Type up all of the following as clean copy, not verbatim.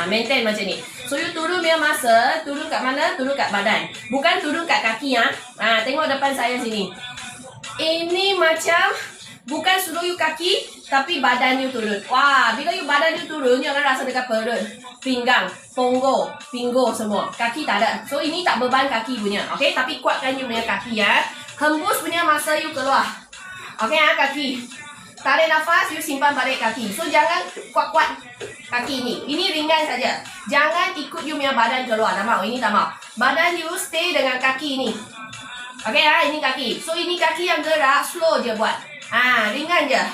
Maintain macam ni. So you turun punya masa, turun kat mana? Turun kat badan. Bukan turun kat kaki ya. Tengok depan saya sini. Ini macam bukan suruh you kaki, tapi badan you turun. Wah, bila you badan you turun, you akan rasa dekat perut, pinggang, punggung, pinggul semua. Kaki tak ada. So ini tak beban kaki punya. Okay, tapi kuatkan you punya kaki ya. Hembus punya masa you keluar. Okay kaki. Tarik nafas, you simpan balik kaki. So jangan kuat-kuat kaki ni. Ini ringan saja. Jangan ikut you punya badan keluar. Tak mau, ini tak mau. Badan you stay dengan kaki ni. Okay ini kaki. So ini kaki yang gerak, slow je buat. Ringan je.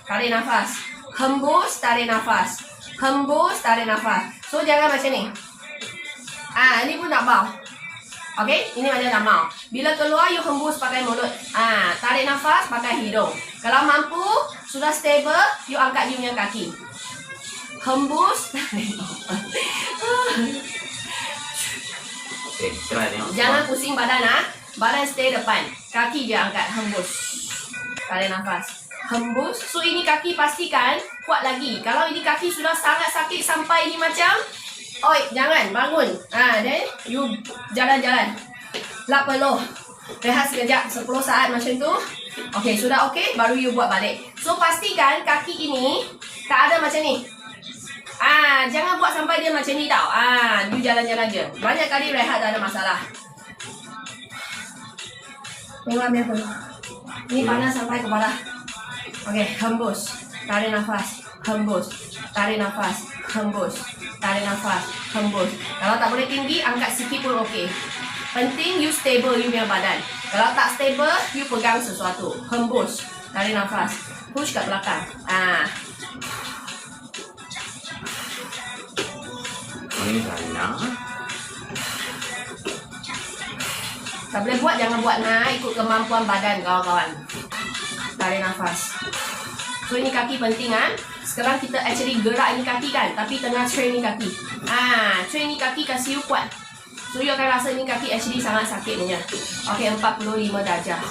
Tarik nafas. Hembus, tarik nafas. Hembus, tarik nafas. So jangan macam ni. Ini pun tak mau. Okay, ini macam tak mau. Bila keluar, you hembus pakai mulut. Tarik nafas pakai hidung. Kalau mampu, sudah stable, you angkat you punya kaki. Hembus, tarik nafas. Okay, try tengok. Jangan pusing badan Badan stay depan. Kaki je angkat, hembus. Tarik nafas. Hembus. So ini kaki pastikan kuat lagi. Kalau ini kaki sudah sangat sakit sampai ini macam, oi, jangan, bangun. Then you jalan-jalan. Lap peluh. Rehat sekejap, 10 saat macam tu. Okay, sudah okay, baru you buat balik. So pastikan kaki ini tak ada macam ni. Jangan buat sampai dia macam ni tau. You jalan-jalan je. Banyak kali rehat tak ada masalah. Tengok ambil peluh. Ini panas sampai kepala. Okay, hembus. Tarik nafas. Hembus. Tarik nafas. Hembus. Tarik nafas. Hembus. Kalau tak boleh tinggi, angkat sikit pun okey. Penting you stable you punya badan. Kalau tak stable, you pegang sesuatu. Hembus. Tarik nafas. Push kat belakang. Ini saya. Tak boleh buat, jangan buat ikut kemampuan badan kawan-kawan. Tarik nafas. So ini kaki penting Sekarang kita actually gerak ini kaki kan, tapi tengah train ni kaki. Train ni kaki kasih you kuat. So you akan rasa ini kaki actually sangat sakit punya. Okay, 45 darjah.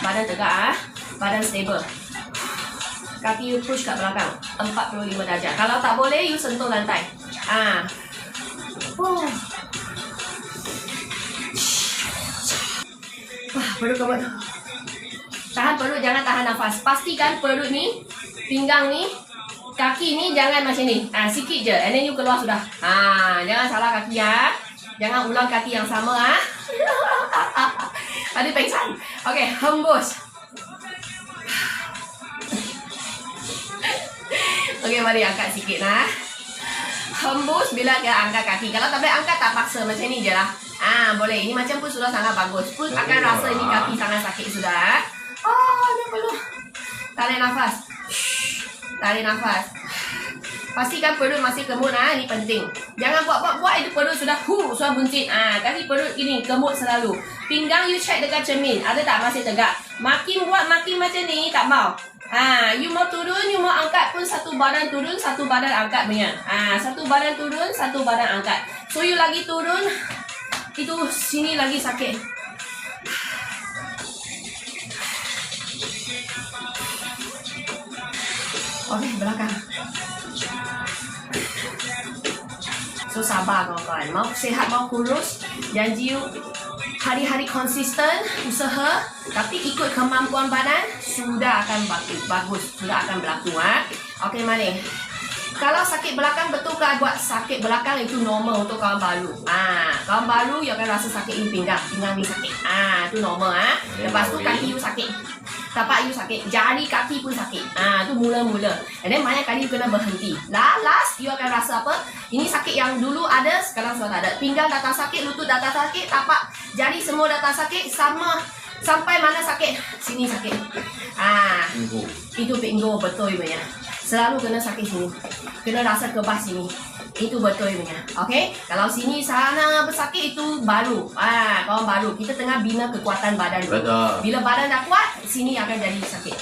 Badan tegak badan stable. Kaki you push kat belakang. 45 darjah. Kalau tak boleh, you sentuh lantai. Perut kamu tu. Tahan perut, jangan tahan nafas. Pastikan perut ni, pinggang ni, kaki ni jangan macam ni. Sikit je. And then you keluar sudah. Jangan salah kaki Jangan ulang kaki yang sama Tadi pengsan. Okay, hembus. Okay, mari angkat sikit Hembus bila kita angkat kaki. Kalau tak boleh angkat, tak paksa. Macam ni je lah. Boleh. Ini macam pun sudah sangat bagus. Pun akan rasa ini kaki sangat sakit sudah. Dia perlu. Tarik nafas. Tarik nafas. Pastikan perut masih kemut ini penting. Jangan buat itu perut sudah buncit. Kaki perut ini kemut selalu. Pinggang you check dekat cermin. Ada tak masih tegak? Makin buat makin macam ni tak mau. You mau turun, you mau angkat pun satu badan turun, satu badan angkat punya. Satu badan turun, satu badan angkat. So you lagi turun, itu sini lagi sakit. Okay, belakang. So sabar kawan-kawan. Mau sihat, mau kurus, janji you hari-hari konsisten usaha, tapi ikut kemampuan badan sudah akan bagus, sudah akan berlaku. Okay, mari. Kalau sakit belakang, betul ke buat sakit belakang itu normal untuk kawan baru. Kawan baru you akan rasa sakit ini pinggang ni sakit. Itu normal. Lepas tu kaki you sakit. Tapak you sakit, jari kaki pun sakit. Tu mula-mula. And then banyak kali you kena berhenti. Last you akan rasa apa? Ini sakit yang dulu ada, sekarang sudah tak ada. Pinggang datang sakit, lutut datang sakit, tapak, jari semua datang sakit. Sampai mana sakit? Sini sakit. Itu pinggul betul punya. Selalu kena sakit sini. Kena rasa kebas sini. Itu betul punya. Okay? Kalau sini sana bersakit itu baru. Kawan baru. Kita tengah bina kekuatan badan. Betul. Bila badan dah kuat, sini akan jadi sakit.